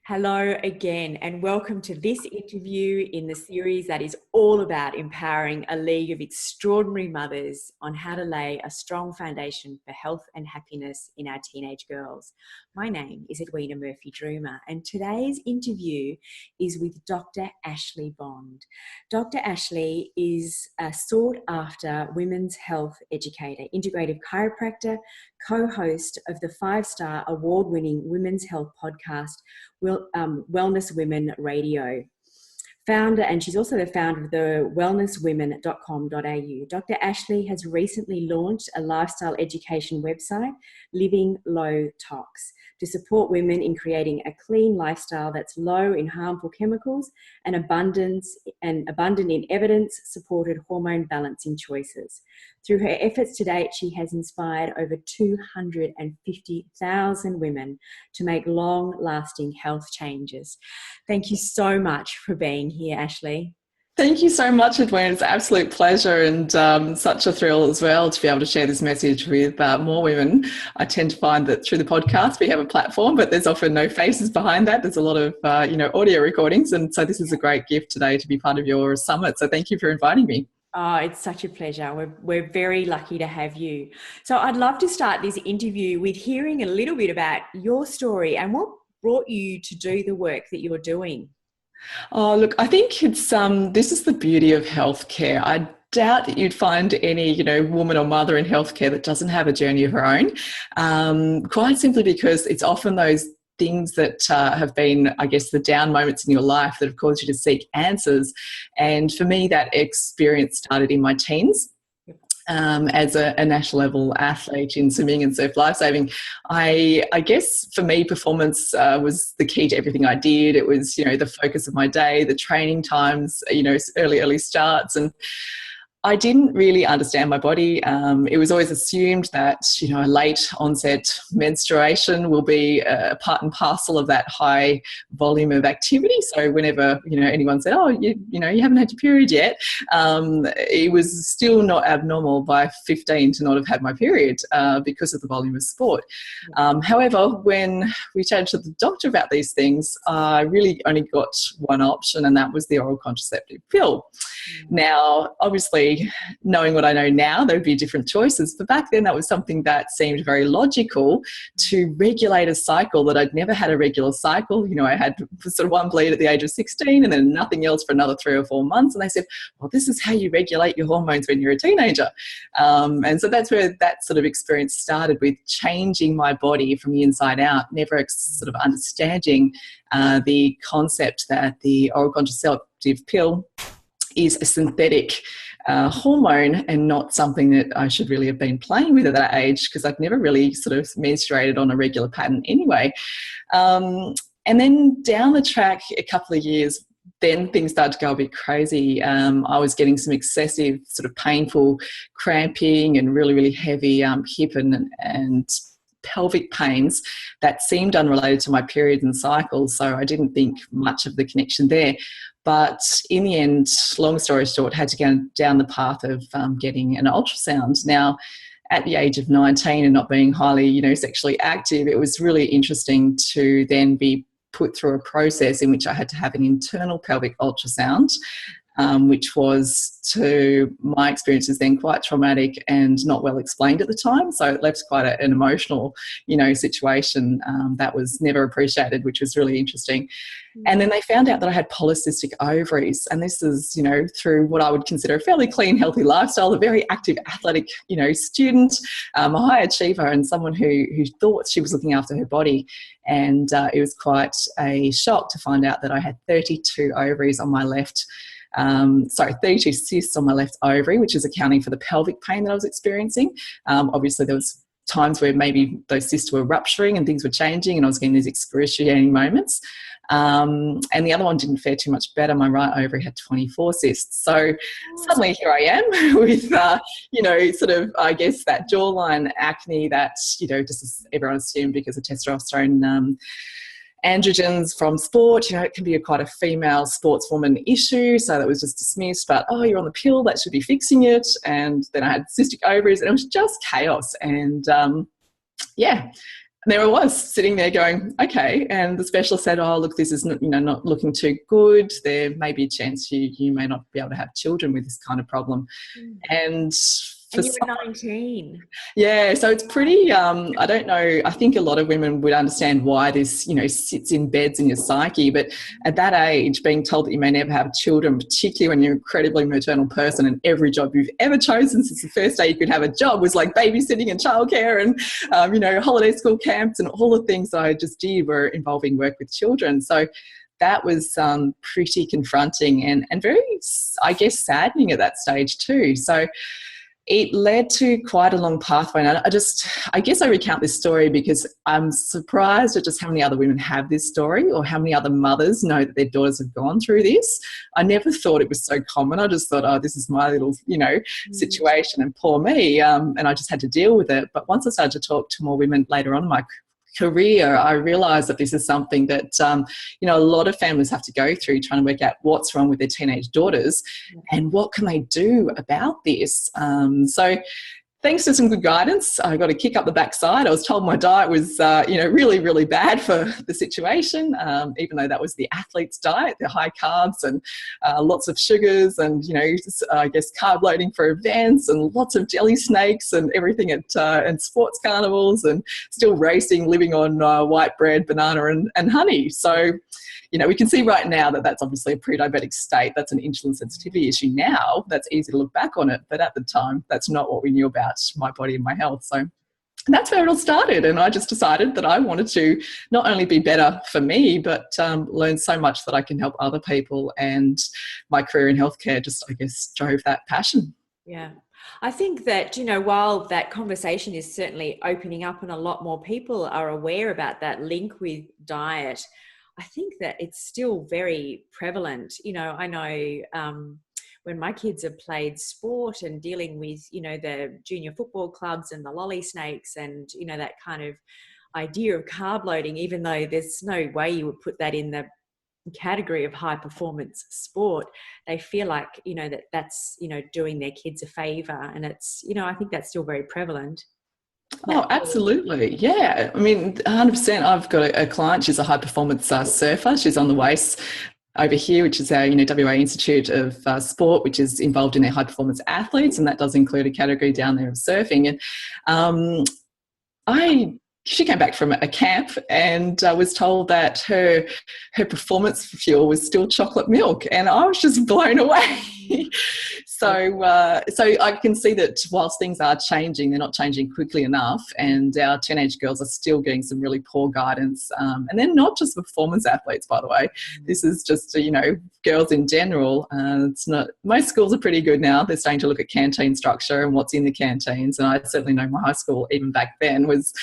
Hello again, and welcome to this interview in the series that is all about empowering a league of extraordinary mothers on how to lay a strong foundation for health and happiness in our teenage girls. My name is Edwina Murphy-Droomer, and today's interview is with Dr Ashleigh Bond. Dr Ashleigh is a sought-after women's health educator, integrative chiropractor, co-host of the 5-star award-winning women's health podcast, Wellness Women Radio. And she's also the founder of the wellnesswomen.com.au. Dr Ashleigh has recently launched a lifestyle education website, Living Low Tox, to support women in creating a clean lifestyle that's low in harmful chemicals and abundant in evidence-supported hormone balancing choices. Through her efforts to date, she has inspired over 250,000 women to make long-lasting health changes. Thank you so much for being here, Ashleigh. Thank you so much, Edwina. It's an absolute pleasure and such a thrill as well to be able to share this message with more women. I tend to find that through the podcast we have a platform, but there's often no faces behind that. There's a lot of audio recordings, and so this is a great gift today to be part of your summit. So thank you for inviting me. Oh, it's such a pleasure. We're very lucky to have you. So I'd love to start this interview with hearing a little bit about your story and what brought you to do the work that you're doing. Oh, look, I think it's this is the beauty of healthcare. I doubt that you'd find any, woman or mother in healthcare that doesn't have a journey of her own, quite simply because it's often those things that have been, I guess, the down moments in your life that have caused you to seek answers. And for me, that experience started in my teens. As a national level athlete in swimming and surf lifesaving, I guess for me, performance was the key to everything I did. It was, the focus of my day, the training times, early starts. And I didn't really understand my body. It was always assumed that, a late onset menstruation will be a part and parcel of that high volume of activity. So whenever, anyone said, oh, you haven't had your period yet, it was still not abnormal by 15 to not have had my period because of the volume of sport. However, when we chatted to the doctor about these things, I really only got one option, and that was the oral contraceptive pill. Now, obviously, knowing what I know now, there would be different choices. But back then, that was something that seemed very logical to regulate a cycle that I'd never had a regular cycle. I had sort of one bleed at the age of 16 and then nothing else for another 3 or 4 months. And they said, well, this is how you regulate your hormones when you're a teenager. And so that's where that sort of experience started, with changing my body from the inside out, never sort of understanding the concept that the oral contraceptive pill is a synthetic hormone and not something that I should really have been playing with at that age, because I'd never really sort of menstruated on a regular pattern anyway. And then down the track a couple of years, then things started to go a bit crazy. I was getting some excessive sort of painful cramping and really, really heavy hip and pelvic pains that seemed unrelated to my period and cycles. So I didn't think much of the connection there. But in the end, long story short, had to go down the path of getting an ultrasound. Now, at the age of 19 and not being highly, sexually active, it was really interesting to then be put through a process in which I had to have an internal pelvic ultrasound, which was, to my experiences then, quite traumatic and not well explained at the time. So it left quite an emotional, situation that was never appreciated, which was really interesting. And then they found out that I had polycystic ovaries. And this is, through what I would consider a fairly clean, healthy lifestyle, a very active, athletic, student, a high achiever, and someone who thought she was looking after her body. And it was quite a shock to find out that I had 32 ovaries on my left 32 cysts on my left ovary, which is accounting for the pelvic pain that I was experiencing. Obviously, there was times where maybe those cysts were rupturing and things were changing and I was getting these excruciating moments. And the other one didn't fare too much better. My right ovary had 24 cysts. So suddenly here I am with, sort of, I guess, that jawline acne that, just as everyone assumed because of testosterone androgens from sport, it can be quite a female sportswoman issue. So that was just dismissed, but, oh, you're on the pill, that should be fixing it. And then I had cystic ovaries and it was just chaos. And there I was sitting there going, okay. And the specialist said, oh, look, this is not, not looking too good. There may be a chance you may not be able to have children with this kind of problem. And you were 19. Yeah, so it's pretty, I don't know, I think a lot of women would understand why this, sits in beds in your psyche, but at that age, being told that you may never have children, particularly when you're an incredibly maternal person and every job you've ever chosen since the first day you could have a job was like babysitting and childcare and, holiday school camps, and all the things that I just did were involving work with children. So that was pretty confronting and very, I guess, saddening at that stage too. So it led to quite a long pathway. And I guess I recount this story because I'm surprised at just how many other women have this story or how many other mothers know that their daughters have gone through this. I never thought it was so common. I just thought, oh, this is my little, situation and poor me. And I just had to deal with it. But once I started to talk to more women later on in my career, I realised that this is something that, a lot of families have to go through trying to work out what's wrong with their teenage daughters and what can they do about this. So thanks to some good guidance, I got a kick up the backside. I was told my diet was, really, really bad for the situation, even though that was the athlete's diet, the high carbs and lots of sugars and, I guess carb loading for events and lots of jelly snakes and everything at and sports carnivals and still racing, living on white bread, banana and honey. So, we can see right now that that's obviously a pre-diabetic state. That's an insulin sensitivity issue now. That's easy to look back on it. But at the time, that's not what we knew about my body and my health. So that's where it all started. And I just decided that I wanted to not only be better for me, but learn so much that I can help other people. And my career in healthcare just, I guess, drove that passion. Yeah. I think that, while that conversation is certainly opening up and a lot more people are aware about that link with diet, I think that it's still very prevalent. I know when my kids have played sport and dealing with, the junior football clubs and the lolly snakes and, that kind of idea of carb loading, even though there's no way you would put that in the category of high performance sport, they feel like, that's, doing their kids a favor. And it's, I think that's still very prevalent. Oh, absolutely. Yeah. I mean, 100%. I've got a client, she's a high performance surfer. She's on the WAIS over here, which is our, WA Institute of Sport, which is involved in their high performance athletes. And that does include a category down there of surfing. And she came back from a camp and was told that her performance fuel was still chocolate milk. And I was just blown away. So I can see that whilst things are changing, they're not changing quickly enough, and our teenage girls are still getting some really poor guidance. And they're not just performance athletes, by the way. This is just, girls in general. It's not. Most schools are pretty good now. They're starting to look at canteen structure and what's in the canteens. And I certainly know my high school, even back then, was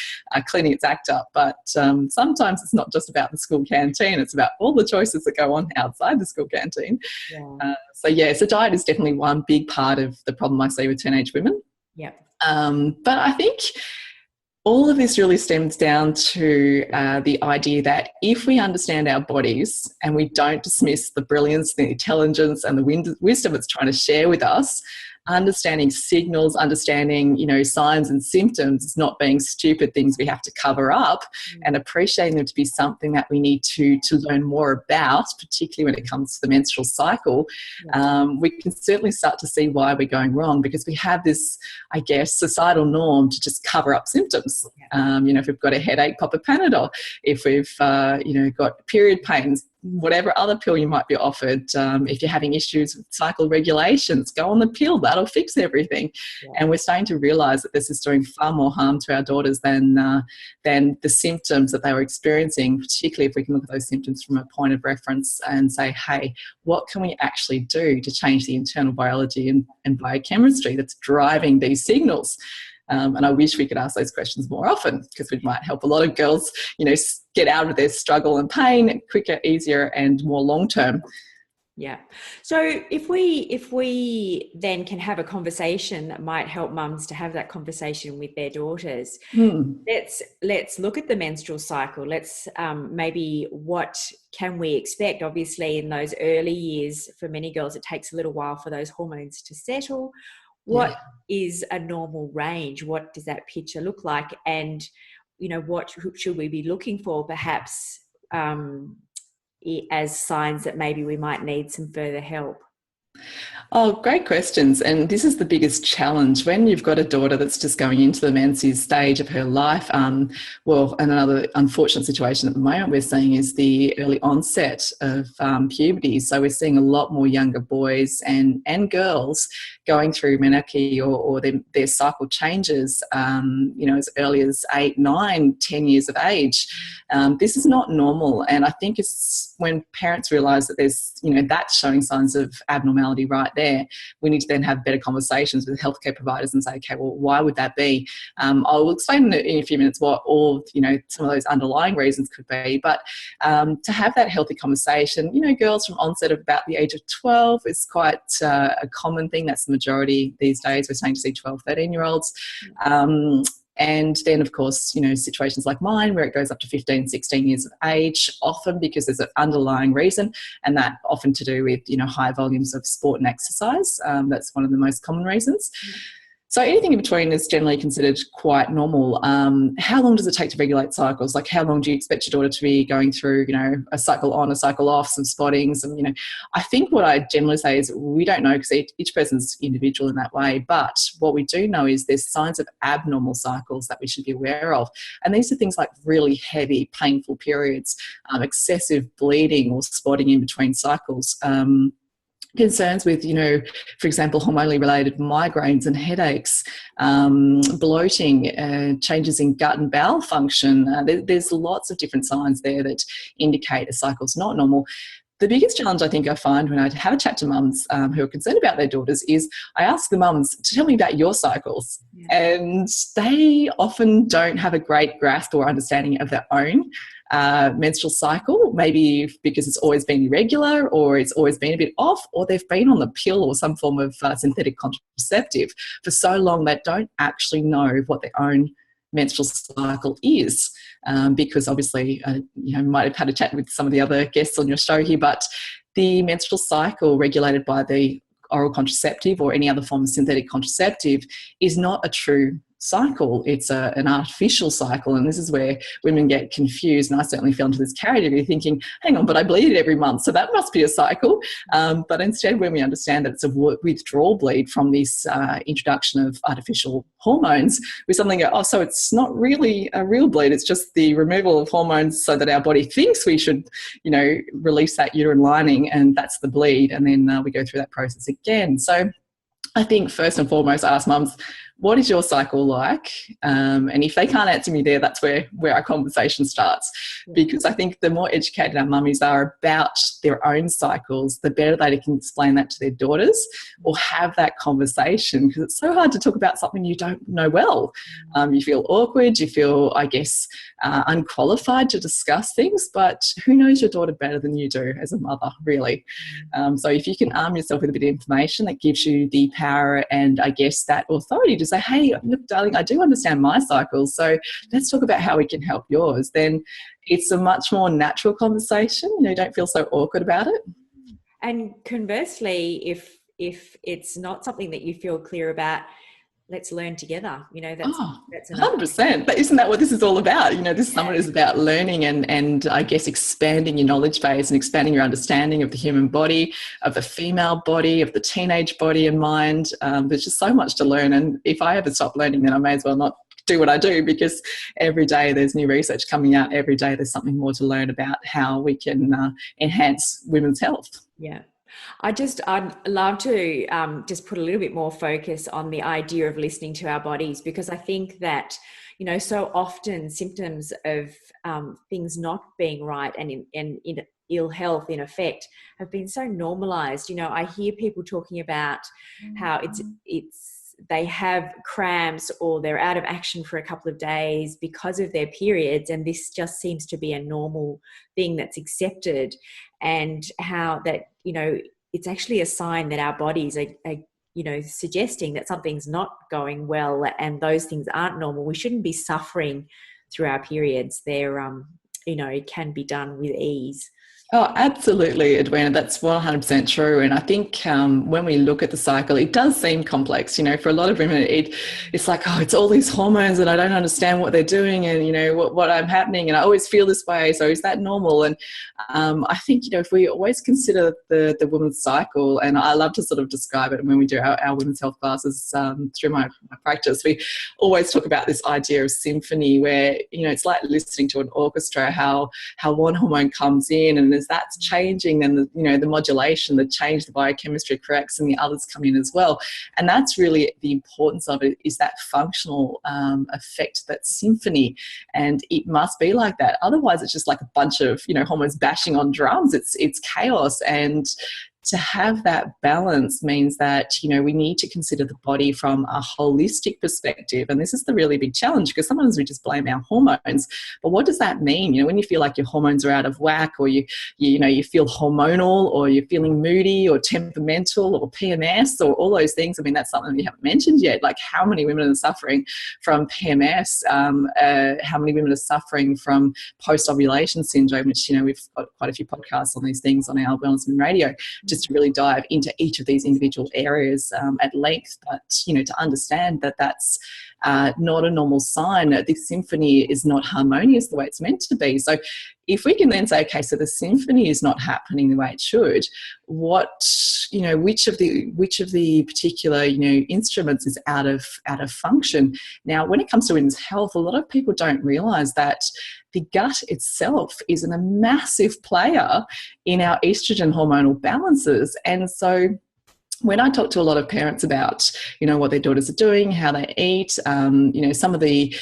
cleaning its act up. But sometimes it's not just about the school canteen. It's about all the choices that go on outside the school canteen. Yeah. So diet is definitely one big part of the problem I see with teenage women. Yeah. But I think all of this really stems down to the idea that if we understand our bodies and we don't dismiss the brilliance, the intelligence and the wisdom it's trying to share with us, understanding signals, understanding, signs and symptoms, is not being stupid things we have to cover up, and appreciating them to be something that we need to learn more about, particularly when it comes to the menstrual cycle, we can certainly start to see why we're going wrong, because we have this, I guess, societal norm to just cover up symptoms. If we've got a headache, pop a Panadol. If we've, got period pains, whatever other pill you might be offered. If you're having issues with cycle regulations, go on the pill. That'll fix everything. Yeah. And we're starting to realise that this is doing far more harm to our daughters than the symptoms that they were experiencing, particularly if we can look at those symptoms from a point of reference and say, hey, what can we actually do to change the internal biology and biochemistry that's driving these signals? And I wish we could ask those questions more often, because we might help a lot of girls, get out of their struggle and pain quicker, easier, and more long-term. Yeah. So if we then can have a conversation that might help mums to have that conversation with their daughters, let's look at the menstrual cycle. Let's maybe what can we expect? Obviously, in those early years, for many girls, it takes a little while for those hormones to settle. What is a normal range? What does that picture look like? And what should we be looking for perhaps as signs that maybe we might need some further help? Oh, great questions. And this is the biggest challenge when you've got a daughter that's just going into the menses stage of her life. Well, and another unfortunate situation at the moment we're seeing is the early onset of puberty. So we're seeing a lot more younger boys and girls going through menarche or their cycle changes, as early as 8, 9, 10 years of age. This is not normal. And I think it's when parents realise that there's, that's showing signs of abnormality right there, we need to then have better conversations with healthcare providers and say, okay, well, why would that be? I'll explain in a few minutes what all, some of those underlying reasons could be. But to have that healthy conversation, girls from onset of about the age of 12 is quite a common thing. That's the majority these days. We're starting to see 12, 13-year-olds. And then, of course, situations like mine where it goes up to 15, 16 years of age, often because there's an underlying reason, and that often to do with, high volumes of sport and exercise. That's one of the most common reasons. So anything in between is generally considered quite normal. How long does it take to regulate cycles? Like how long do you expect your daughter to be going through, a cycle on, a cycle off, some spotting, I think what I generally say is we don't know because each person's individual in that way. But what we do know is there's signs of abnormal cycles that we should be aware of. And these are things like really heavy, painful periods, excessive bleeding or spotting in between cycles, concerns with, for example, hormonally related migraines and headaches, bloating, changes in gut and bowel function. There's lots of different signs there that indicate a cycle's not normal. The biggest challenge I think I find when I have a chat to mums who are concerned about their daughters is I ask the mums to tell me about your cycles. Yeah. And they often don't have a great grasp or understanding of their own menstrual cycle, maybe because it's always been irregular or it's always been a bit off, or they've been on the pill or some form of synthetic contraceptive for so long they don't actually know what their own menstrual cycle is, because obviously you might have had a chat with some of the other guests on your show here, but the menstrual cycle regulated by the oral contraceptive or any other form of synthetic contraceptive is not a true cycle. It's an artificial cycle, and this is where women get confused, and I certainly fell into this category thinking, hang on, but I bleed every month, so that must be a cycle. But instead, when we understand that it's a withdrawal bleed from this introduction of artificial hormones, we suddenly go, oh, so it's not really a real bleed, it's just the removal of hormones so that our body thinks we should, release that uterine lining, and that's the bleed, and then we go through that process again. So I think first and foremost, I ask mums, what is your cycle like? And if they can't answer me there, that's where our conversation starts. Because I think the more educated our mummies are about their own cycles, the better they can explain that to their daughters or have that conversation, because it's so hard to talk about something you don't know well. You feel awkward, you feel, I guess, unqualified to discuss things, but who knows your daughter better than you do as a mother, really? So if you can arm yourself with a bit of information that gives you the power and, I guess, that authority to say, hey, look, darling, I do understand my cycles, so let's talk about how we can help yours, then it's a much more natural conversation. Don't feel so awkward about it. And conversely, if it's not something that you feel clear about, let's learn together. That's 100%. But isn't that what this is all about? This summit is about learning and I guess expanding your knowledge base and expanding your understanding of the human body, of the female body, of the teenage body and mind. There's just so much to learn. And if I ever stop learning, then I may as well not do what I do, because every day there's new research coming out. Every day there's something more to learn about how we can enhance women's health. Yeah. I'd love to just put a little bit more focus on the idea of listening to our bodies, because I think that, so often symptoms of things not being right and in ill health in effect have been so normalized. I hear people talking about how they have cramps or they're out of action for a couple of days because of their periods, and this just seems to be a normal thing that's accepted, and how that, it's actually a sign that our bodies are suggesting that something's not going well, and those things aren't normal. We shouldn't be suffering through our periods. They're, it can be done with ease. Oh, absolutely, Edwina. That's 100% true. And I think when we look at the cycle, it does seem complex. For a lot of women, it's like, oh, it's all these hormones and I don't understand what they're doing and, what I'm happening. And I always feel this way. So is that normal? And I think, if we always consider the woman's cycle, and I love to sort of describe it when we do our women's health classes through my practice, we always talk about this idea of symphony where, it's like listening to an orchestra, how one hormone comes in and as that's changing, then the modulation, the change, the biochemistry corrects, and the others come in as well. And that's really the importance of it, is that functional effect, that symphony. And it must be like that. Otherwise, it's just like a bunch of hormones bashing on drums. It's chaos. And to have that balance means that, we need to consider the body from a holistic perspective. And this is the really big challenge, because sometimes we just blame our hormones. But what does that mean? When you feel like your hormones are out of whack, or you feel hormonal, or you're feeling moody or temperamental or PMS or all those things. I mean, that's something we haven't mentioned yet. Like, how many women are suffering from PMS? How many women are suffering from post-ovulation syndrome, which, we've got quite a few podcasts on these things on our Wellness Women Radio, just to really dive into each of these individual areas at length. But, to understand that that's not a normal sign, that this symphony is not harmonious the way it's meant to be. So if we can then say, okay, so the symphony is not happening the way it should, which of the particular, instruments is out of function? Now, when it comes to women's health, a lot of people don't realise that the gut itself is a massive player in our estrogen hormonal balances. And so when I talk to a lot of parents about, what their daughters are doing, how they eat, some of the,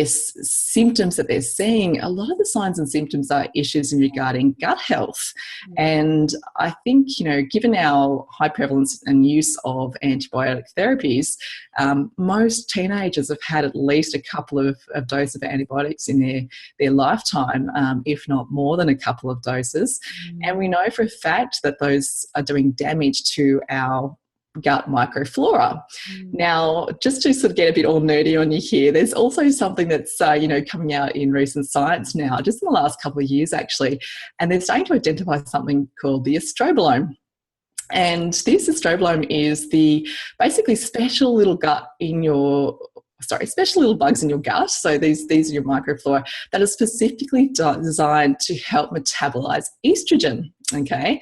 symptoms that they're seeing, a lot of the signs and symptoms are issues regarding gut health. And I think, given our high prevalence and use of antibiotic therapies, most teenagers have had at least a couple of doses of antibiotics in their lifetime, if not more than a couple of doses. And we know for a fact that those are doing damage to our gut microflora. Now, just to sort of get a bit all nerdy on you here, there's also something that's coming out in recent science now, just in the last couple of years actually, and they're starting to identify something called the estrobolome. And this estrobolome is the basically special little bugs in your gut. So these are your microflora that are specifically designed to help metabolize estrogen. Okay.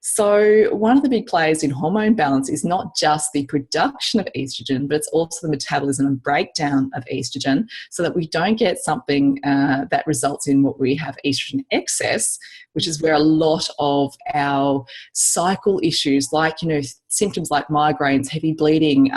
So one of the big players in hormone balance is not just the production of estrogen, but it's also the metabolism and breakdown of estrogen, so that we don't get something that results in what we have estrogen excess, which is where a lot of our cycle issues, like, symptoms like migraines, heavy bleeding,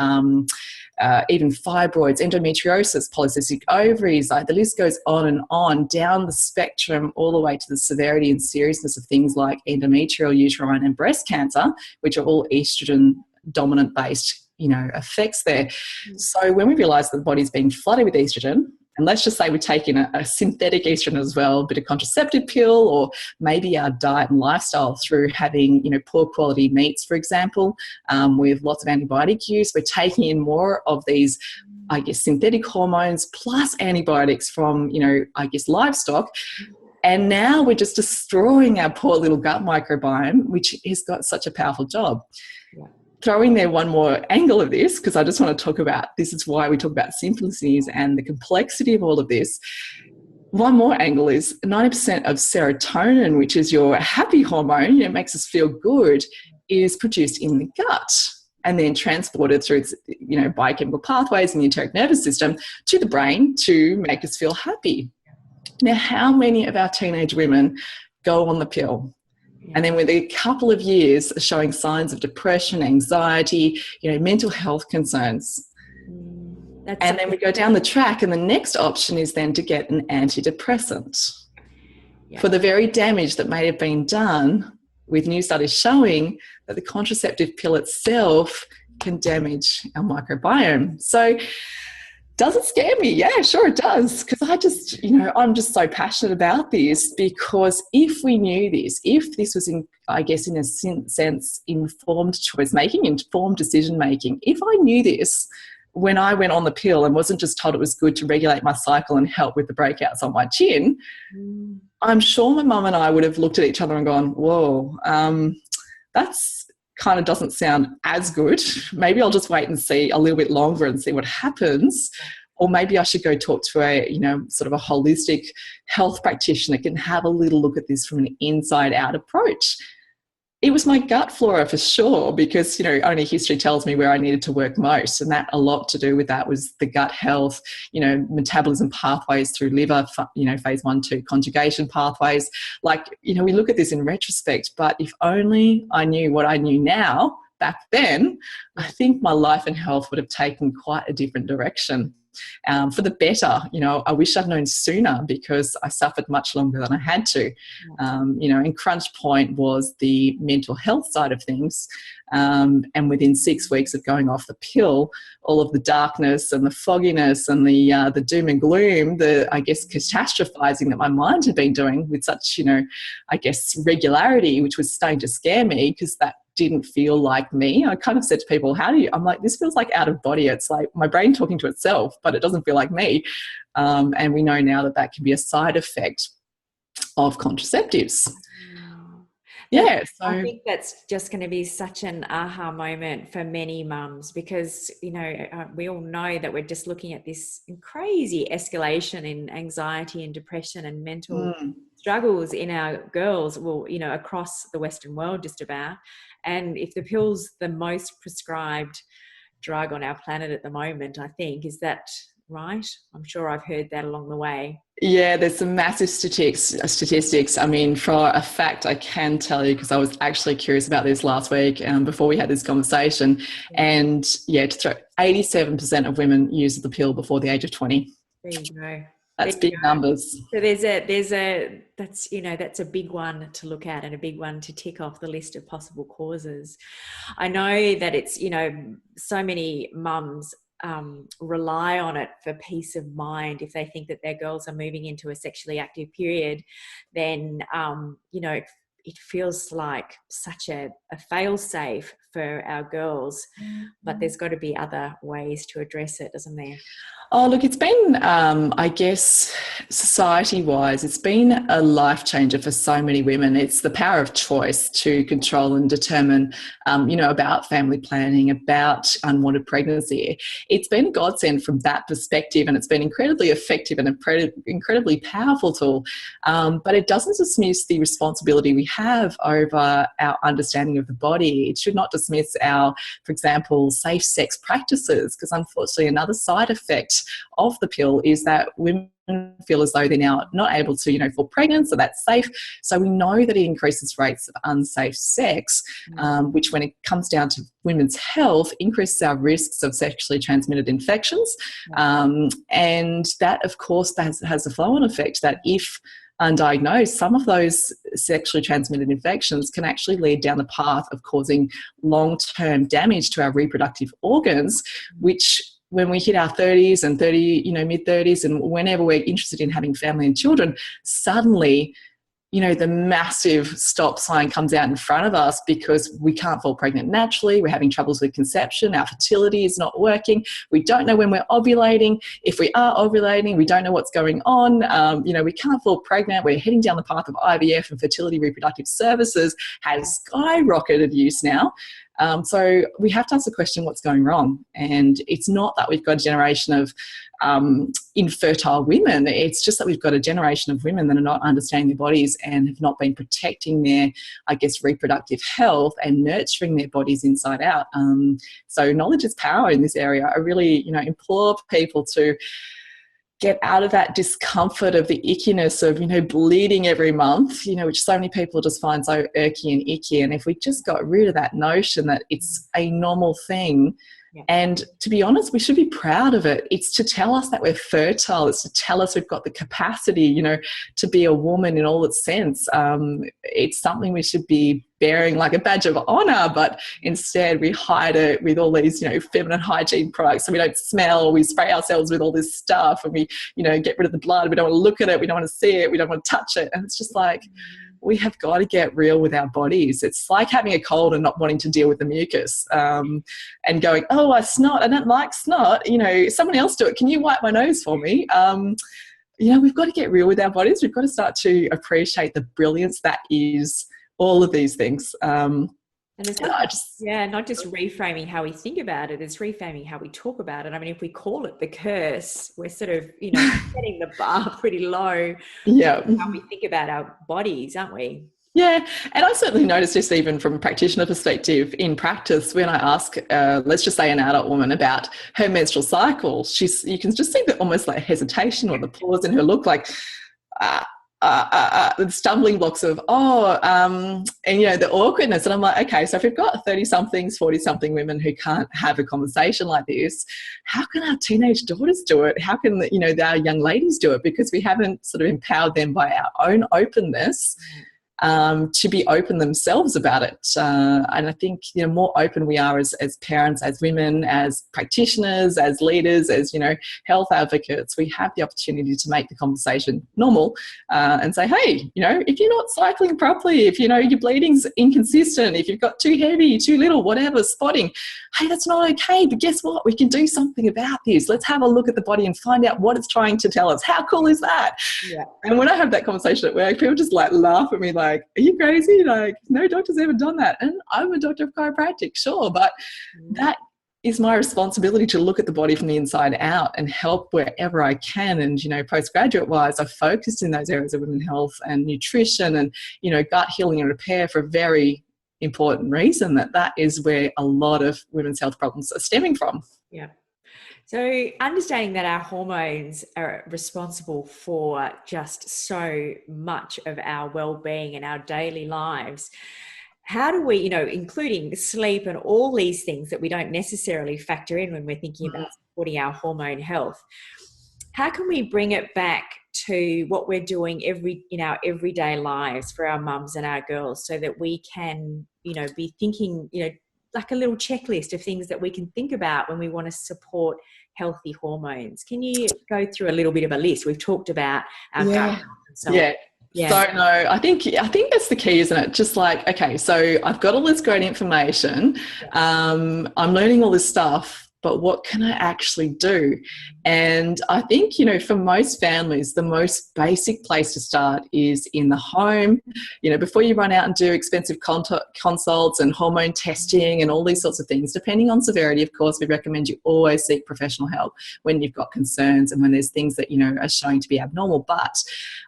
even fibroids, endometriosis, polycystic ovaries, the list goes on down the spectrum, all the way to the severity and seriousness of things like endometrial, uterine and breast cancer, which are all estrogen dominant based, effects there. So when we realise that the body's being flooded with estrogen, and let's just say we take in a synthetic estrogen as well, a bit of contraceptive pill, or maybe our diet and lifestyle through having, poor quality meats, for example, with lots of antibiotic use. We're taking in more of these, synthetic hormones plus antibiotics from, livestock. And now we're just destroying our poor little gut microbiome, which has got such a powerful job. Yeah. Throw in there one more angle of this, because I just want to talk about, this is why we talk about simplicities and the complexity of all of this. One more angle is 90% of serotonin, which is your happy hormone, it makes us feel good, is produced in the gut and then transported through its, biochemical pathways in the enteric nervous system to the brain to make us feel happy. Now, how many of our teenage women go on the pill? And then within a couple of years are showing signs of depression, anxiety, mental health concerns. And then we go down the track, and the next option is then to get an antidepressant for the very damage that may have been done, with new studies showing that the contraceptive pill itself can damage our microbiome. So does it scare me? Yeah, sure it does. Because I'm just so passionate about this, because if we knew this, if this was in a sense, informed choice making, informed decision making, if I knew this when I went on the pill and wasn't just told it was good to regulate my cycle and help with the breakouts on my chin, I'm sure my mum and I would have looked at each other and gone, whoa, that's kind of doesn't sound as good. Maybe I'll just wait and see a little bit longer and see what happens. Or maybe I should go talk to a, sort of a holistic health practitioner that can have a little look at this from an inside out approach. It was my gut flora for sure, because, only history tells me where I needed to work most. And that a lot to do with that was the gut health, metabolism pathways through liver, phase 1-2 conjugation pathways. We look at this in retrospect, but if only I knew what I knew now back then, I think my life and health would have taken quite a different direction. For the better. I wish I'd known sooner, because I suffered much longer than I had to. And crunch point was the mental health side of things. And within 6 weeks of going off the pill, all of the darkness and the fogginess and the doom and gloom, catastrophizing that my mind had been doing with such, regularity, which was starting to scare me, because that didn't feel like me. I kind of said to people, I'm like, this feels like out of body. It's like my brain talking to itself, but it doesn't feel like me. And we know now that can be a side effect of contraceptives. Yeah, so I think that's just going to be such an aha moment for many mums, because we all know that we're just looking at this crazy escalation in anxiety and depression and mental struggles in our girls, across the Western world just about. And if the pill's the most prescribed drug on our planet at the moment, I think, is that right? I'm sure I've heard that along the way. Yeah, there's some massive statistics. I mean, for a fact, I can tell you, because I was actually curious about this last week before we had this conversation. And 87% of women use the pill before the age of 20. There you go. That's big numbers. So that's a big one to look at, and a big one to tick off the list of possible causes. I know that it's, so many mums rely on it for peace of mind. If they think that their girls are moving into a sexually active period, then it feels like such a fail-safe for our girls. But there's got to be other ways to address it, doesn't there? Oh, look, it's been, society-wise, it's been a life changer for so many women. It's the power of choice to control and determine, about family planning, about unwanted pregnancy. It's been a godsend from that perspective, and it's been incredibly effective and incredibly powerful tool. But it doesn't dismiss the responsibility we have over our understanding of the body. It should not dismiss our, for example, safe sex practices, because unfortunately another side effect of the pill is that women feel as though they're now not able to, fall pregnant, so that's safe. So we know that it increases rates of unsafe sex, which when it comes down to women's health, increases our risks of sexually transmitted infections. And that, of course, has a flow-on effect that if undiagnosed, some of those sexually transmitted infections can actually lead down the path of causing long-term damage to our reproductive organs, which when we hit our 30s and mid-30s, and whenever we're interested in having family and children, suddenly, the massive stop sign comes out in front of us, because we can't fall pregnant naturally. We're having troubles with conception. Our fertility is not working. We don't know when we're ovulating. If we are ovulating, we don't know what's going on. We can't fall pregnant. We're heading down the path of IVF, and fertility reproductive services has skyrocketed use now. So we have to ask the question, what's going wrong? And it's not that we've got a generation of infertile women. It's just that we've got a generation of women that are not understanding their bodies and have not been protecting their, reproductive health and nurturing their bodies inside out. So knowledge is power in this area. I really, implore people to get out of that discomfort of the ickiness of, bleeding every month, which so many people just find so irky and icky. And if we just got rid of that notion that it's a normal thing, and to be honest, we should be proud of it. It's to tell us that we're fertile. It's to tell us we've got the capacity, to be a woman in all its sense. It's something we should be bearing like a badge of honor, but instead we hide it with all these, feminine hygiene products, so we don't smell. We spray ourselves with all this stuff, and we, get rid of the blood. We don't want to look at it. We don't want to see it. We don't want to touch it. And it's just like, we have got to get real with our bodies. It's like having a cold and not wanting to deal with the mucus, and going, oh, I snot, I don't like snot, someone else do it, can you wipe my nose for me? We've got to get real with our bodies. We've got to start to appreciate the brilliance that is all of these things. And it's not just reframing how we think about it, it's reframing how we talk about it. I mean, if we call it the curse, we're sort of, setting the bar pretty low. Yeah. How we think about our bodies, aren't we? Yeah, and I certainly noticed this even from a practitioner perspective in practice when I ask, let's just say an adult woman about her menstrual cycle, you can just see the almost like hesitation or the pause in her look, like, the stumbling blocks of, and the awkwardness. And I'm like, okay, so if we've got 30-somethings, 40-something women who can't have a conversation like this, how can our teenage daughters do it? How can, our young ladies do it? Because we haven't sort of empowered them by our own openness to be open themselves about it. And I think, more open we are as parents, as women, as practitioners, as leaders, as, health advocates, we have the opportunity to make the conversation normal and say, hey, if you're not cycling properly, if, your bleeding's inconsistent, if you've got too heavy, too little, whatever, spotting, hey, that's not okay. But guess what? We can do something about this. Let's have a look at the body and find out what it's trying to tell us. How cool is that? Yeah. And when I have that conversation at work, people just laugh at me like, are you crazy? Like, no doctor's ever done that. And I'm a doctor of chiropractic, sure, but that is my responsibility to look at the body from the inside out and help wherever I can. And, postgraduate wise, I've focused in those areas of women's health and nutrition and, gut healing and repair for a very important reason, that is where a lot of women's health problems are stemming from. Yeah. So understanding that our hormones are responsible for just so much of our well-being and our daily lives, how do we, including sleep and all these things that we don't necessarily factor in when we're thinking about supporting our hormone health, how can we bring it back to what we're doing in our everyday lives for our mums and our girls so that we can, be thinking, like a little checklist of things that we can think about when we want to support healthy hormones? Can you go through a little bit of a list? We've talked about our gut health and so on. Yeah. So no, I think that's the key, isn't it? Just like, okay, so I've got all this great information. I'm learning all this stuff, but what can I actually do? And I think, for most families, the most basic place to start is in the home. Before you run out and do expensive consults and hormone testing and all these sorts of things, depending on severity, of course, we recommend you always seek professional help when you've got concerns and when there's things that, are showing to be abnormal. But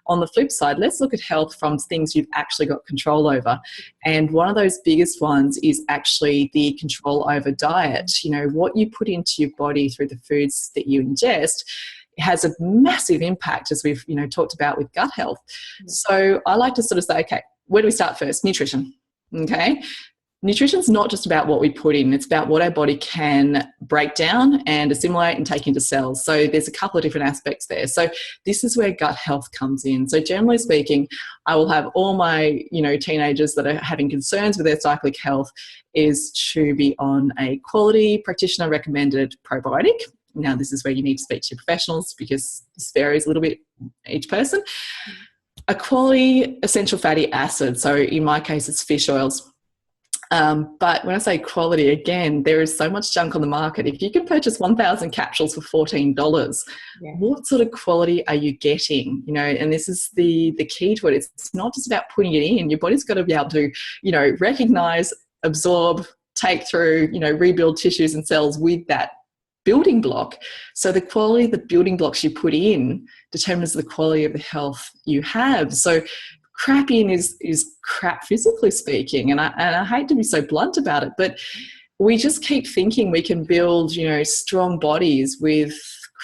on the flip side, let's look at health from things you've actually got control over. And one of those biggest ones is actually the control over diet. What you put into your body through the foods that you ingest has a massive impact, as we've talked about with gut health. So I like to sort of say, okay, where do we start first? Nutrition. Okay. Nutrition's not just about what we put in, it's about what our body can break down and assimilate and take into cells. So there's a couple of different aspects there. So this is where gut health comes in. So generally speaking, I will have all my, teenagers that are having concerns with their cyclic health is to be on a quality practitioner recommended probiotic. Now, this is where you need to speak to your professionals because this varies a little bit each person. A quality essential fatty acid. So in my case, it's fish oils. But when I say quality, again, there is so much junk on the market. If you can purchase 1,000 capsules for $14, what sort of quality are you getting? And this is the key to it. It's not just about putting it in. Your body's got to be able to, recognize, absorb, take through, rebuild tissues and cells with that building block. So the quality of the building blocks you put in determines the quality of the health you have. So crap in is crap physically speaking. And I hate to be so blunt about it, but we just keep thinking we can build, strong bodies with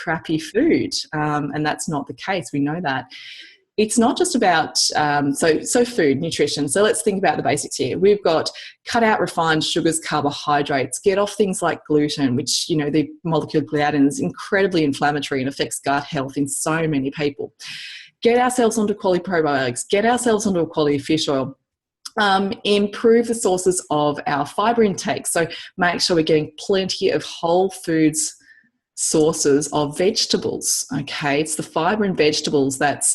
crappy food. And that's not the case. We know that. It's not just about, so food, nutrition. So let's think about the basics here. We've got cut out refined sugars, carbohydrates, get off things like gluten, which, the molecule gliadin is incredibly inflammatory and affects gut health in so many people. Get ourselves onto quality probiotics, get ourselves onto a quality fish oil. Improve the sources of our fibre intake. So make sure we're getting plenty of whole foods sources of vegetables. Okay, it's the fibre in vegetables that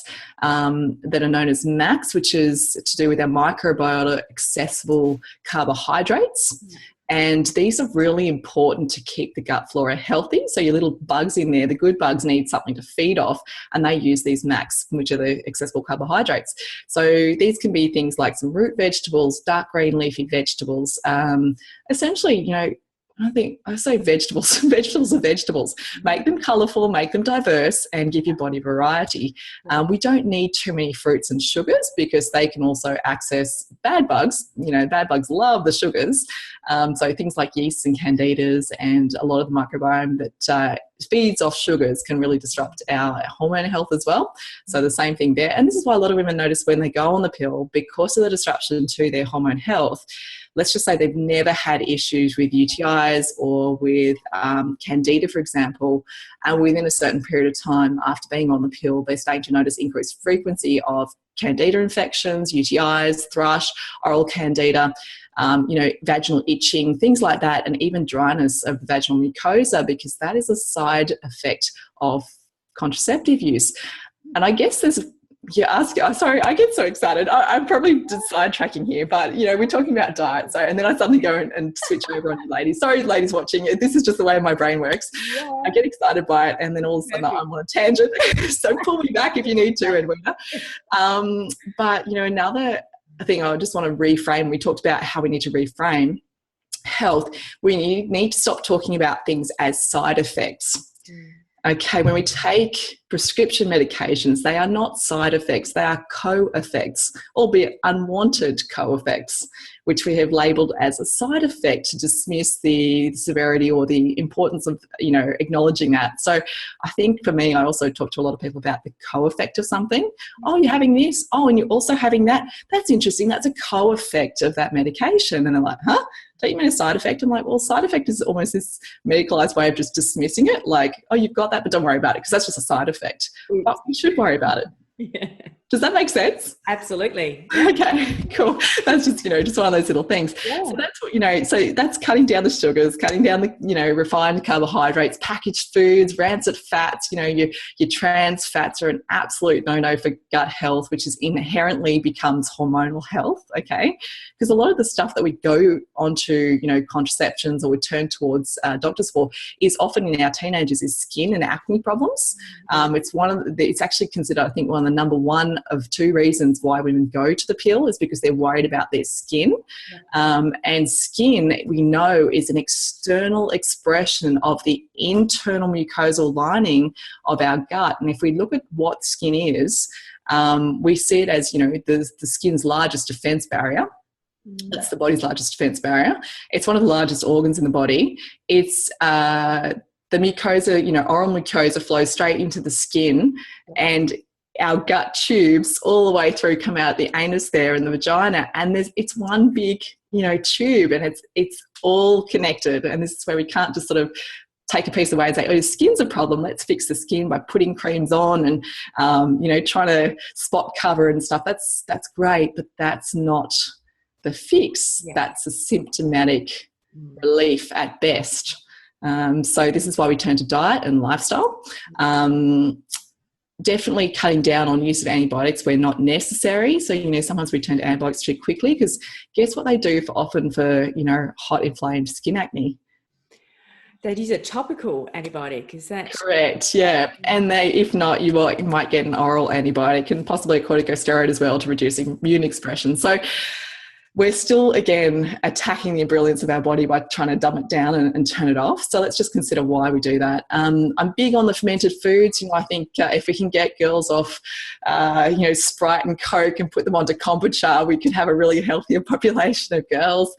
are known as MAX, which is to do with our microbiota accessible carbohydrates. And these are really important to keep the gut flora healthy. So your little bugs in there, the good bugs, need something to feed off, and they use these MAX, which are the accessible carbohydrates. So these can be things like some root vegetables, dark green leafy vegetables. Essentially, you know, I say vegetables. Vegetables are vegetables. Make them colourful, make them diverse, and give your body variety. We don't need too many fruits and sugars because they can also access bad bugs. You know, bad bugs love the sugars. So things like yeasts and candidas and a lot of the microbiome that feeds off sugars can really disrupt our hormone health as well. So the same thing there. And this is why a lot of women notice when they go on the pill, because of the disruption to their hormone health, let's just say they've never had issues with UTIs or with candida, for example, and within a certain period of time after being on the pill, they're starting to notice increased frequency of candida infections, UTIs, thrush, oral candida, vaginal itching, things like that, and even dryness of vaginal mucosa, because that is a side effect of contraceptive use. And I guess sorry, I get so excited. I'm probably just sidetracking here, but, you know, we're talking about diet. So, and then I suddenly go and switch over on you ladies. Sorry, ladies watching. This is just the way my brain works. Yeah. I get excited by it, and then all of a sudden I'm on a tangent. So pull me back if you need to, Edwina. But, you know, another thing I just want to reframe, we talked about how we need to reframe health. We need to stop talking about things as side effects. Okay, when we take prescription medications, they are not side effects, they are co-effects, albeit unwanted co-effects, which we have labelled as a side effect to dismiss the severity or the importance of, you know, acknowledging that. So I think for me, I also talk to a lot of people about the co-effect of something. Oh, you're having this? Oh, and you're also having that? That's interesting. That's a co-effect of that medication. And they're like, huh? Don't you mean a side effect? I'm like, well, side effect is almost this medicalised way of just dismissing it. Like, oh, you've got that, but don't worry about it because that's just a side effect. But you should worry about it. Yeah. Does that make sense? Absolutely. Okay, cool. That's just, you know, just one of those little things. Yeah. So that's what, you know, so that's cutting down the sugars, cutting down the, you know, refined carbohydrates, packaged foods, rancid fats. You know, your trans fats are an absolute no-no for gut health, which is inherently becomes hormonal health, okay? Because a lot of the stuff that we go onto, you know, contraceptions or we turn towards doctors for is often in our teenagers is skin and acne problems. It's actually considered, I think, one of the number one of two reasons why women go to the pill is because they're worried about their skin. And skin, we know, is an external expression of the internal mucosal lining of our gut. And if we look at what skin is, we see it as, you know, the skin's largest defense barrier. That's the body's largest defense barrier. It's one of the largest organs in the body. It's the mucosa, you know, oral mucosa flows straight into the skin, and our gut tubes all the way through come out the anus there and the vagina, and it's one big, you know, tube, and it's all connected. And this is where we can't just sort of take a piece away and say, oh, your skin's a problem, let's fix the skin by putting creams on and you know, trying to spot cover and stuff. That's great, but that's not the fix. Yeah. That's a symptomatic relief at best. So this is why we turn to diet and lifestyle. Definitely cutting down on use of antibiotics where not necessary. So, you know, sometimes we turn to antibiotics too quickly because guess what they do for, you know, hot inflamed skin acne? They use a topical antibiotic, is that correct? Yeah, and if not, you might get an oral antibiotic and possibly a corticosteroid as well to reduce immune expression. So we're still, again, attacking the brilliance of our body by trying to dumb it down and turn it off. So let's just consider why we do that. I'm big on the fermented foods. You know, I think if we can get girls off, you know, Sprite and Coke and put them onto kombucha, we could have a really healthier population of girls.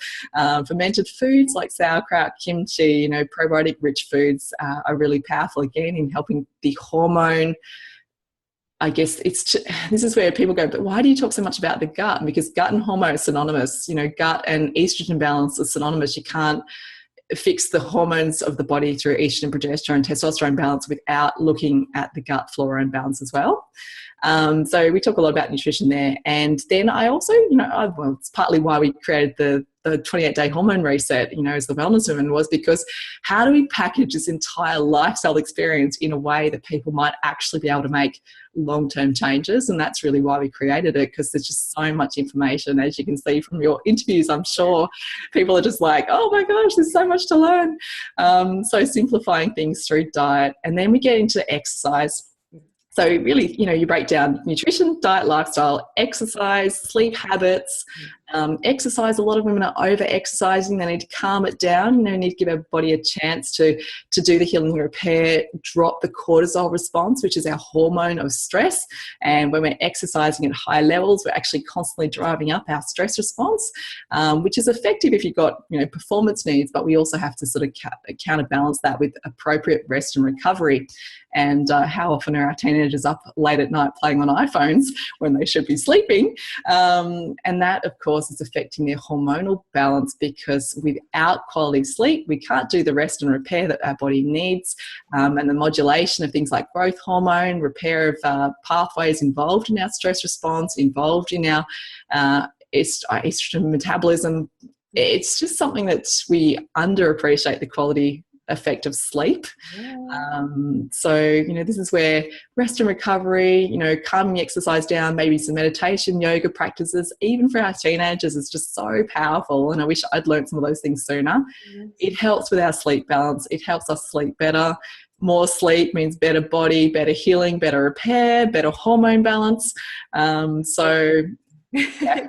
Fermented foods like sauerkraut, kimchi, you know, probiotic-rich foods are really powerful, again, in helping the hormone. I guess this is where people go, but why do you talk so much about the gut? Because gut and hormone are synonymous. You know, gut and estrogen balance are synonymous. You can't fix the hormones of the body through estrogen, progesterone, testosterone balance without looking at the gut flora and balance as well. So we talk a lot about nutrition there. And then I also, you know, well, it's partly why we created the 28-day hormone reset, as the wellness woman, was because how do we package this entire lifestyle experience in a way that people might actually be able to make long-term changes? And that's really why we created it, because there's just so much information. As you can see from your interviews, I'm sure people are just like, oh my gosh, there's so much to learn. So simplifying things through diet, and then we get into exercise. So really, you break down nutrition, diet, lifestyle, exercise, sleep habits. Exercise, a lot of women are over-exercising. They need to calm it down. Need to give our body a chance to do the healing and repair, drop the cortisol response, which is our hormone of stress. And when we're exercising at high levels, we're actually constantly driving up our stress response, which is effective if you've got, performance needs, but we also have to sort of counterbalance that with appropriate rest and recovery. And how often are our teenagers up late at night playing on iPhones when they should be sleeping? And that, of course, is affecting their hormonal balance, because without quality sleep, we can't do the rest and repair that our body needs. And the modulation of things like growth hormone, repair of pathways involved in our stress response, involved in our estrogen metabolism. It's just something that we underappreciate the quality effect of sleep. So this is where rest and recovery, calming exercise down, maybe some meditation, yoga practices, even for our teenagers, is just so powerful. And I wish I'd learned some of those things sooner. It helps with our sleep balance. It helps us sleep better. More sleep means better body, better healing, better repair, better hormone balance. Yeah.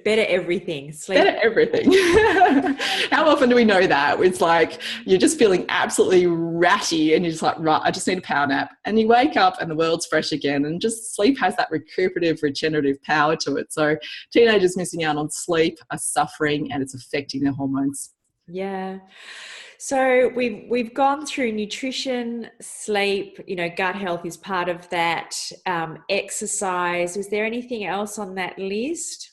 Better everything. Sleep. Better everything. How often do we know that? It's like you're just feeling absolutely ratty and you're just like, right, I just need a power nap. And you wake up and the world's fresh again. And just sleep has that recuperative, regenerative power to it. So teenagers missing out on sleep are suffering, and it's affecting their hormones. Yeah. So we've gone through nutrition, sleep, gut health is part of that, exercise. Was there anything else on that list?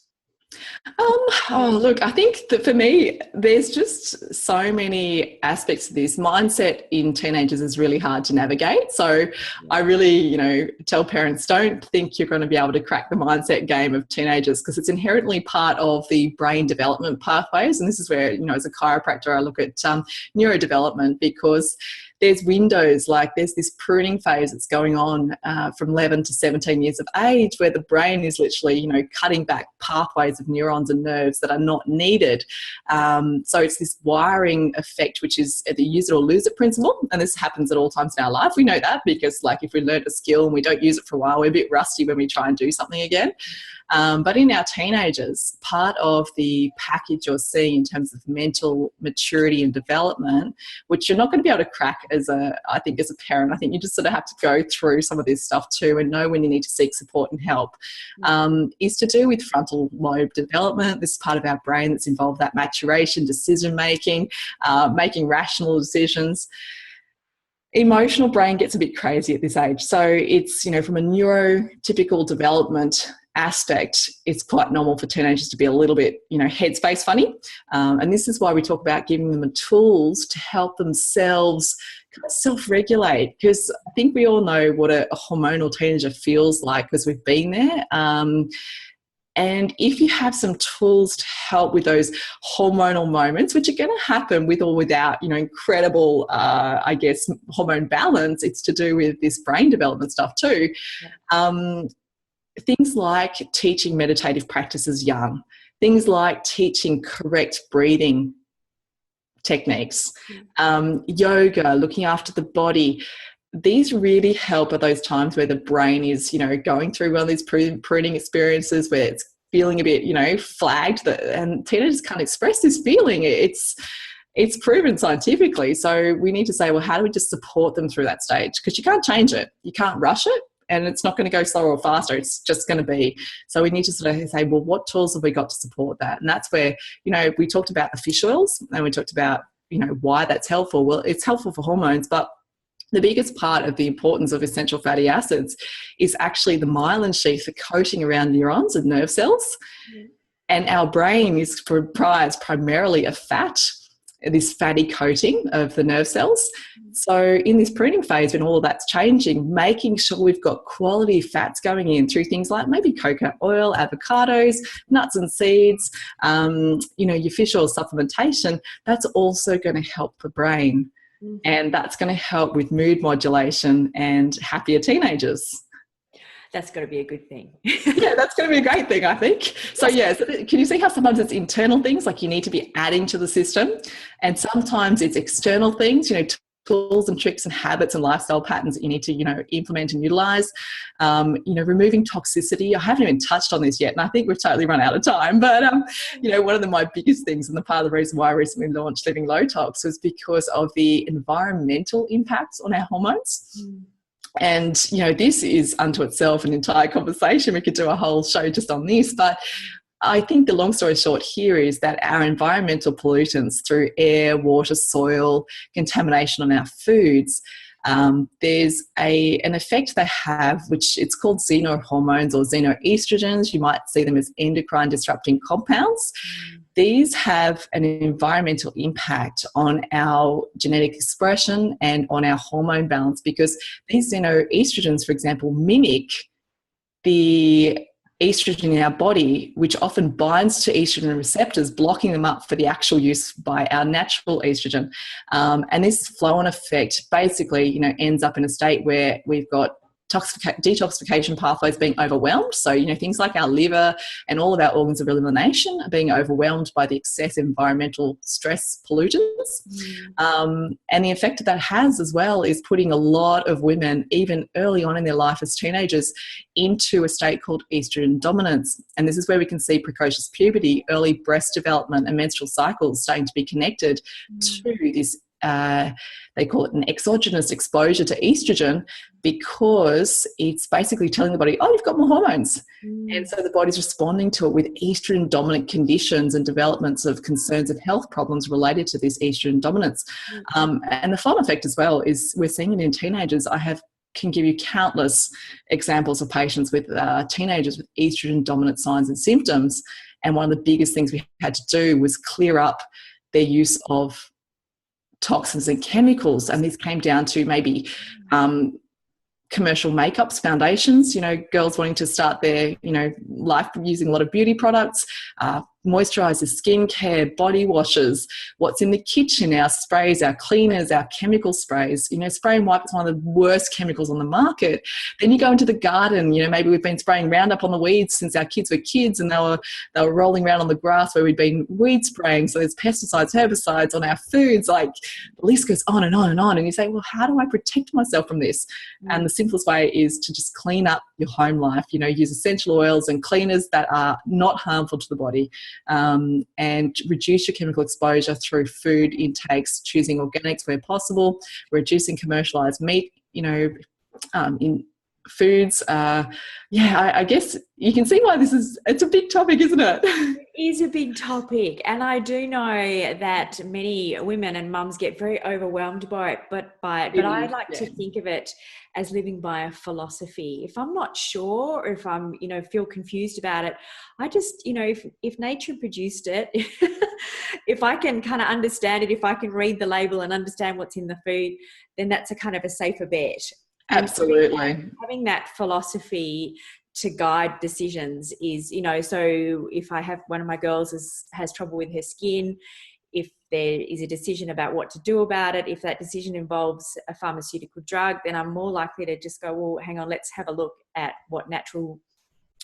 Look, I think that for me, there's just so many aspects of this. Mindset in teenagers is really hard to navigate. So I really, tell parents, don't think you're going to be able to crack the mindset game of teenagers, because it's inherently part of the brain development pathways. And this is where, as a chiropractor, I look at neurodevelopment, because there's windows, like there's this pruning phase that's going on from 11 to 17 years of age, where the brain is literally, cutting back pathways of neurons and nerves that are not needed. So it's this wiring effect, which is the use it or lose it principle. And this happens at all times in our life. We know that because, like, if we learn a skill and we don't use it for a while, we're a bit rusty when we try and do something again. But in our teenagers, part of the package you're seeing in terms of mental maturity and development, which you're not going to be able to crack as a parent. I think you just sort of have to go through some of this stuff too and know when you need to seek support and help, is to do with frontal lobe development. This is part of our brain that's involved that maturation, decision making, making rational decisions. Emotional brain gets a bit crazy at this age. So it's, from a neurotypical development aspect, it's quite normal for teenagers to be a little bit, headspace funny. And this is why we talk about giving them the tools to help themselves kind of self-regulate, because I think we all know what a hormonal teenager feels like, because we've been there. And if you have some tools to help with those hormonal moments, which are going to happen with or without, incredible, hormone balance, it's to do with this brain development stuff too. Things like teaching meditative practices young, things like teaching correct breathing techniques, yoga, looking after the body. These really help at those times where the brain is, going through one of these pruning experiences where it's feeling a bit, flagged, and teenagers can't express this feeling. It's proven scientifically. So we need to say, well, how do we just support them through that stage? Because you can't change it. You can't rush it. And it's not going to go slower or faster. It's just going to be. So we need to sort of say, well, what tools have we got to support that? And that's where, we talked about the fish oils, and we talked about, why that's helpful. Well, it's helpful for hormones, but the biggest part of the importance of essential fatty acids is actually the myelin sheath, the coating around neurons and nerve cells. And our brain is comprised primarily of fat. this fatty coating of the nerve cells. So in this pruning phase, when all of that's changing, making sure we've got quality fats going in through things like maybe coconut oil, avocados, nuts and seeds, your fish oil supplementation, that's also going to help the brain. And that's going to help with mood modulation and happier teenagers. That's got to be a good thing. Yeah, that's going to be a great thing, I think. So, yes, can you see how sometimes it's internal things, like you need to be adding to the system, and sometimes it's external things, tools and tricks and habits and lifestyle patterns that you need to, implement and utilize. Removing toxicity. I haven't even touched on this yet, and I think we've totally run out of time. But, one of my biggest things, and the part of the reason why I recently launched Living Low Tox, was because of the environmental impacts on our hormones. And, this is unto itself an entire conversation. We could do a whole show just on this. But I think the long story short here is that our environmental pollutants through air, water, soil, contamination on our foods, there's an effect they have, which it's called xenohormones or xenoestrogens. You might see them as endocrine disrupting compounds. These have an environmental impact on our genetic expression and on our hormone balance, because these xenoestrogens, for example, mimic the estrogen in our body, which often binds to estrogen receptors, blocking them up for the actual use by our natural estrogen. And this flow-on effect basically, ends up in a state where we've got detoxification pathways being overwhelmed. So, things like our liver and all of our organs of elimination are being overwhelmed by the excessive environmental stress pollutants. And the effect that has as well is putting a lot of women, even early on in their life as teenagers, into a state called estrogen dominance. And this is where we can see precocious puberty, early breast development and menstrual cycles starting to be connected to this they call it an exogenous exposure to estrogen, because it's basically telling the body, oh, you've got more hormones. And so the body's responding to it with estrogen dominant conditions and developments of concerns of health problems related to this estrogen dominance. And the final effect as well is we're seeing it in teenagers. Can give you countless examples of patients with teenagers with estrogen dominant signs and symptoms. And one of the biggest things we had to do was clear up their use of toxins and chemicals, and this came down to maybe commercial makeups, foundations, girls wanting to start their life using a lot of beauty products, moisturizers, skincare, body washes, what's in the kitchen, our sprays, our cleaners, our chemical sprays. Spray and wipe is one of the worst chemicals on the market. Then you go into the garden, maybe we've been spraying Roundup on the weeds since our kids were kids, and they were rolling around on the grass where we'd been weed spraying. So there's pesticides, herbicides on our foods, like the list goes on and on and on. And you say, well, how do I protect myself from this? And the simplest way is to just clean up your home life, use essential oils and cleaners that are not harmful to the body. And reduce your chemical exposure through food intakes, choosing organics where possible, reducing commercialised meat, in foods. I guess you can see why it's a big topic, isn't it? It is a big topic, and I do know that many women and mums get very overwhelmed by it, but I like to think of it as living by a philosophy. If I'm not sure, or if I'm feel confused about it, I just if nature produced it, if I can kind of understand it, if I can read the label and understand what's in the food, then that's a kind of a safer bet. Absolutely. Having that philosophy to guide decisions is, so if I have one of my girls has trouble with her skin, if there is a decision about what to do about it, if that decision involves a pharmaceutical drug, then I'm more likely to just go, well, hang on, let's have a look at what natural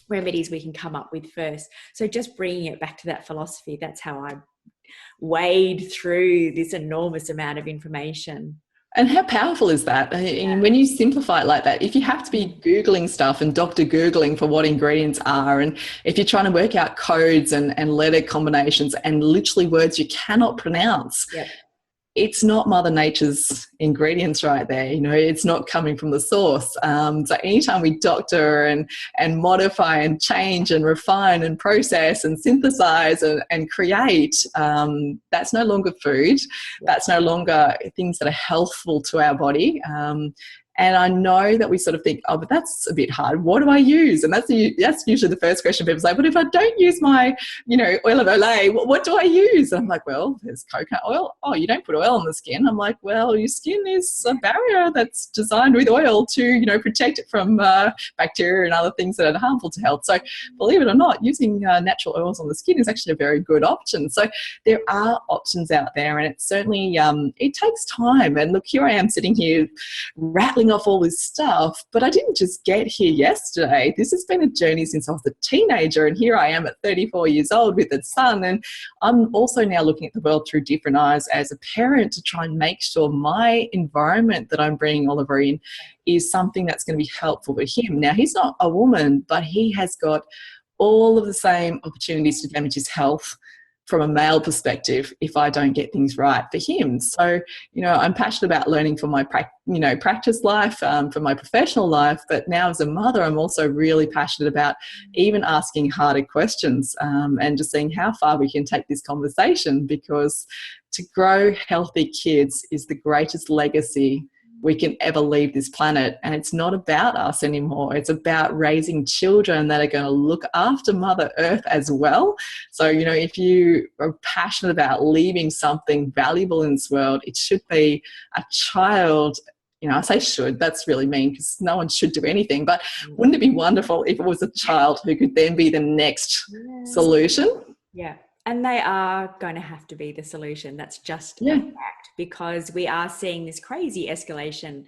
remedies we can come up with first. So just bringing it back to that philosophy, that's how I wade through this enormous amount of information. And how powerful is that? And when you simplify it like that, if you have to be Googling stuff and Dr. Googling for what ingredients are, and if you're trying to work out codes and letter combinations and literally words you cannot pronounce, it's not Mother Nature's ingredients right there. It's not coming from the source. So anytime we doctor and modify and change and refine and process and synthesize and create, that's no longer food. That's no longer things that are healthful to our body. And I know that we sort of think, oh, but that's a bit hard. What do I use? And that's usually the first question people say. But if I don't use my, oil of Olay, what do I use? And I'm like, well, there's coconut oil. Oh, you don't put oil on the skin. I'm like, well, your skin is a barrier that's designed with oil to, protect it from bacteria and other things that are harmful to health. So believe it or not, using natural oils on the skin is actually a very good option. So there are options out there, and it's certainly, it takes time. And look, here I am sitting here rattling off all this stuff, but I didn't just get here yesterday. This has been a journey since I was a teenager, and here I am at 34 years old with a son, and I'm also now looking at the world through different eyes as a parent to try and make sure my environment that I'm bringing Oliver in is something that's going to be helpful for him. Now, he's not a woman, but he has got all of the same opportunities to damage his health from a male perspective if I don't get things right for him. So, I'm passionate about learning for my practice life, for my professional life, but now as a mother, I'm also really passionate about even asking harder questions, and just seeing how far we can take this conversation, because to grow healthy kids is the greatest legacy we can ever leave this planet. And it's not about us anymore. It's about raising children that are going to look after Mother Earth as well. So, if you are passionate about leaving something valuable in this world, it should be a child. I say should, that's really mean because no one should do anything. But wouldn't it be wonderful if it was a child who could then be the next solution? Yeah. And they are going to have to be the solution. That's just a fact, because we are seeing this crazy escalation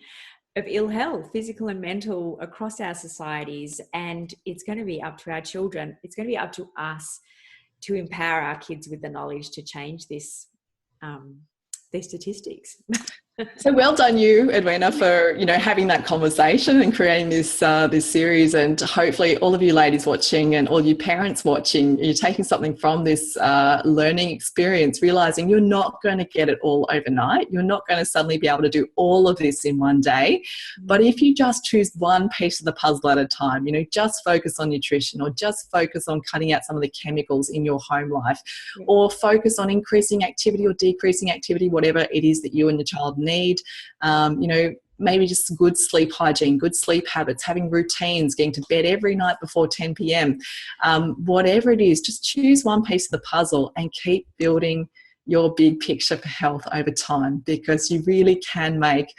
of ill health, physical and mental, across our societies. And it's going to be up to our children. It's going to be up to us to empower our kids with the knowledge to change these statistics. So well done you, Edwina, for having that conversation and creating this this series, and hopefully all of you ladies watching and all you parents watching, you're taking something from this learning experience, realising you're not going to get it all overnight. You're not going to suddenly be able to do all of this in one day. But if you just choose one piece of the puzzle at a time, just focus on nutrition, or just focus on cutting out some of the chemicals in your home life, or focus on increasing activity or decreasing activity, whatever it is that you and your child need, maybe just good sleep hygiene, good sleep habits, having routines, getting to bed every night before 10 p.m. Whatever it is, just choose one piece of the puzzle and keep building your big picture for health over time, because you really can make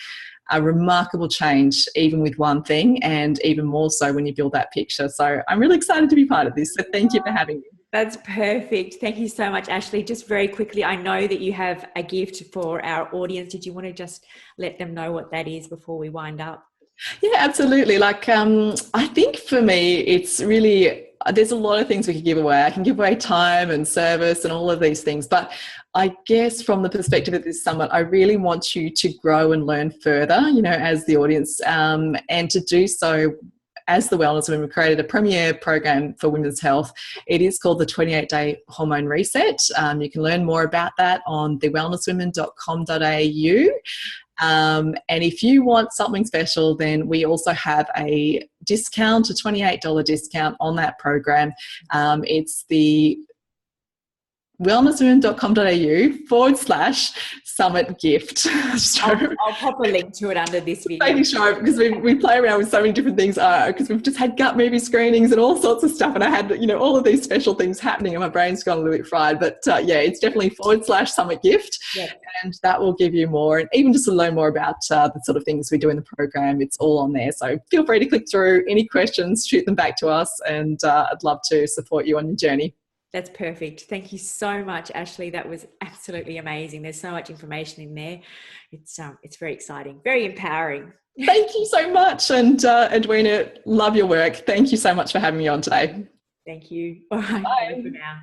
a remarkable change even with one thing, and even more so when you build that picture. So I'm really excited to be part of this. So thank you for having me. That's perfect. Thank you so much, Asleigh. Just very quickly, I know that you have a gift for our audience. Did you want to just let them know what that is before we wind up? Yeah, absolutely. I think for me, it's really, there's a lot of things we can give away. I can give away time and service and all of these things. But I guess from the perspective of this summit, I really want you to grow and learn further, as the audience, and to do so as the Wellness Women, we created a premier program for women's health. It is called the 28-Day Hormone Reset. You can learn more about that on thewellnesswomen.com.au. And if you want something special, then we also have a discount, a $28 discount on that program. It's the wellnesswomen.com.au/summit gift. So I'll pop a link to it under this video. Making sure, because we play around with so many different things, because we've just had gut movie screenings and all sorts of stuff, and I had all of these special things happening and my brain's gone a little bit fried, but it's definitely /summit gift. And that will give you more, and even just to learn more about the sort of things we do in the program, it's all on there. So feel free to click through. Any questions, shoot them back to us, and I'd love to support you on your journey. That's perfect. Thank you so much, Asleigh. That was absolutely amazing. There's so much information in there. It's very exciting, very empowering. Thank you so much. And Edwina, love your work. Thank you so much for having me on today. Thank you. All right. Bye for now.